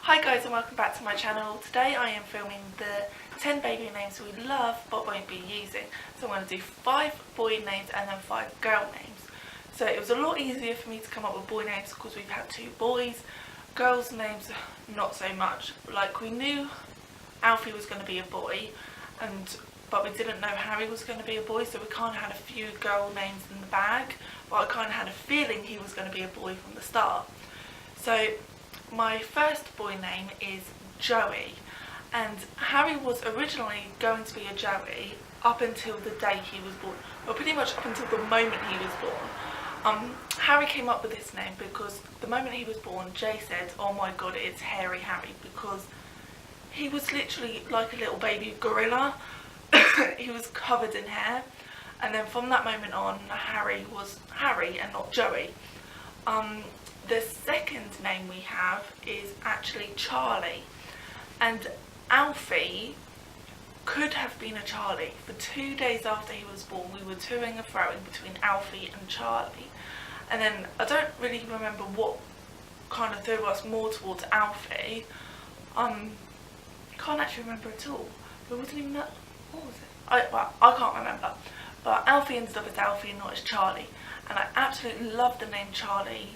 Hi guys and welcome back to my channel. Today I am filming the 10 baby names we love but won't be using. So I'm going to do 5 boy names and then 5 girl names. So it was a lot easier for me to come up with boy names because we've had 2 boys. Girls names not so much. Like we knew Alfie was going to be a boy but we didn't know Harry was going to be a boy, so we kind of had a few girl names in the bag, but I kind of had a feeling he was going to be a boy from the start. So my first boy name is Joey, and Harry was originally going to be a Joey up until the day he was born, or pretty much up until the moment he was born. Harry came up with this name because the moment he was born, Jay said, "Oh my god, it's Hairy Harry," because he was literally like a little baby gorilla. He was covered in hair, and then from that moment on, Harry was Harry and not Joey. The second name we have is actually Charlie, and Alfie could have been a Charlie. For 2 days after he was born, we were toing and froing between Alfie and Charlie, and then I don't really remember what kind of threw us more towards Alfie. Can't actually remember at all. It wasn't even that. What was it? I can't remember. But Alfie ended up as Alfie and not as Charlie, and I absolutely love the name Charlie.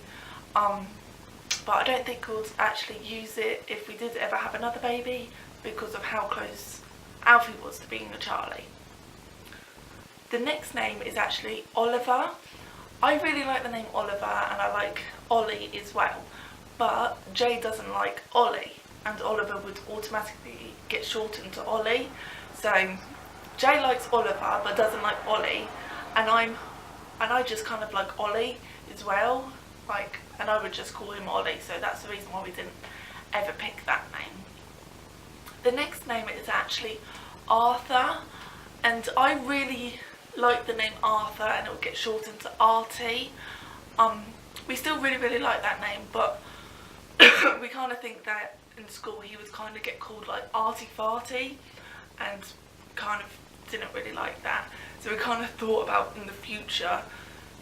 But I don't think we'll actually use it if we did ever have another baby because of how close Alfie was to being a Charlie. The next name is actually Oliver. I really like the name Oliver and I like Ollie as well, but Jay doesn't like Ollie, and Oliver would automatically get shortened to Ollie. So Jay likes Oliver but doesn't like Ollie, and I just kind of like Ollie as well, and I would just call him Ollie, so that's the reason why we didn't ever pick that name. The next name is actually Arthur, and I really like the name Arthur, and it will get shortened to Artie. We still really like that name, but we kind of think that in school he was kind of get called like Artie Farty, and kind of didn't really like that, so we kind of thought about in the future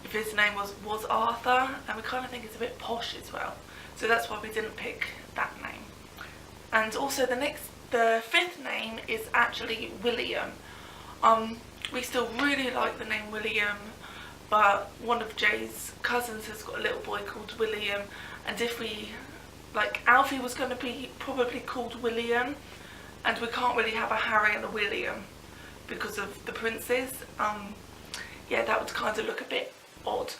if his name was Arthur, and we kind of think it's a bit posh as well, so that's why we didn't pick that name. And also the fifth name is actually William. We still really like the name William, but one of Jay's cousins has got a little boy called William, and if we, like, Alfie was going to be probably called William, and we can't really have a Harry and a William because of the princes. Yeah, that would kind of look a bit odd,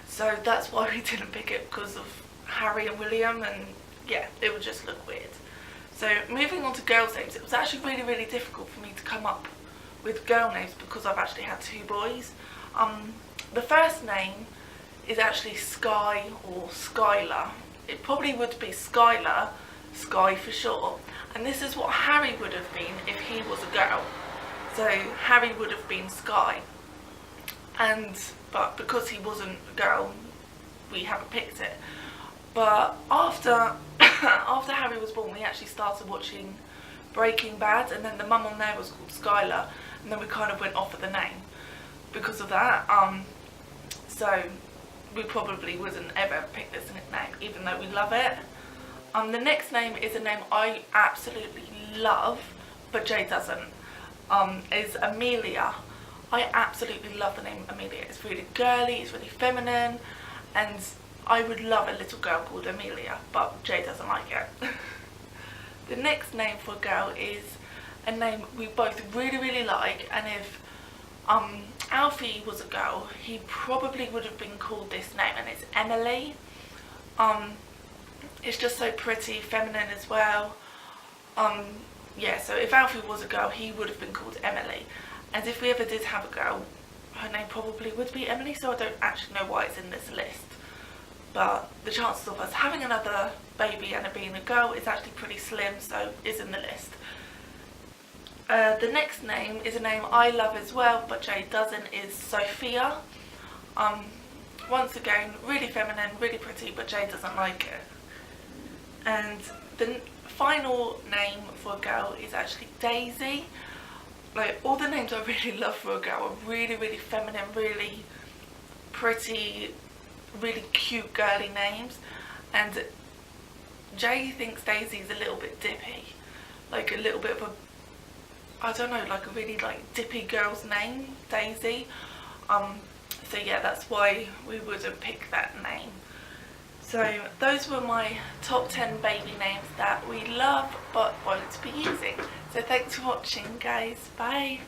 so that's why we didn't pick it, because of Harry and William, and yeah, it would just look weird. So moving on to girls' names, it was actually really difficult for me to come up with girl names because I've actually had 2 boys. The first name is actually Sky or Skyler. It probably would be Skyler, Sky for short, and this is what Harry would have been if he was a girl. So Harry would have been Sky, but because he wasn't a girl, we haven't picked it. But after Harry was born, we actually started watching Breaking Bad, and then the mum on there was called Skyler, and then we kind of went off of the name because of that. So we probably wouldn't ever pick this name, even though we love it. The next name is a name I absolutely love, but Jay doesn't, is Amelia. I absolutely love the name Amelia. It's really girly, it's really feminine, and I would love a little girl called Amelia, but Jay doesn't like it. The next name for a girl is a name we both really like, and if Alfie was a girl, he probably would have been called this name, and it's Emily. It's just so pretty, feminine as well. Yeah, so if Alfie was a girl, he would have been called Emily, and if we ever did have a girl, her name probably would be Emily, so I don't actually know why it's in this list, but the chances of us having another baby and it being a girl is actually pretty slim, so it's in the list. The next name is a name I love as well, but Jay doesn't, is Sophia. Once again, really feminine, really pretty, but Jay doesn't like it. And the final name for a girl is actually Daisy. Like, all the names I really love for a girl are really feminine, really pretty, really cute girly names, and Jay thinks Daisy's a little bit dippy, like a little bit of a, I don't know, like a really like dippy girl's name, Daisy. So yeah, that's why we would have picked that name. So those were my top 10 baby names that we love but won't be using. So thanks for watching, guys. Bye.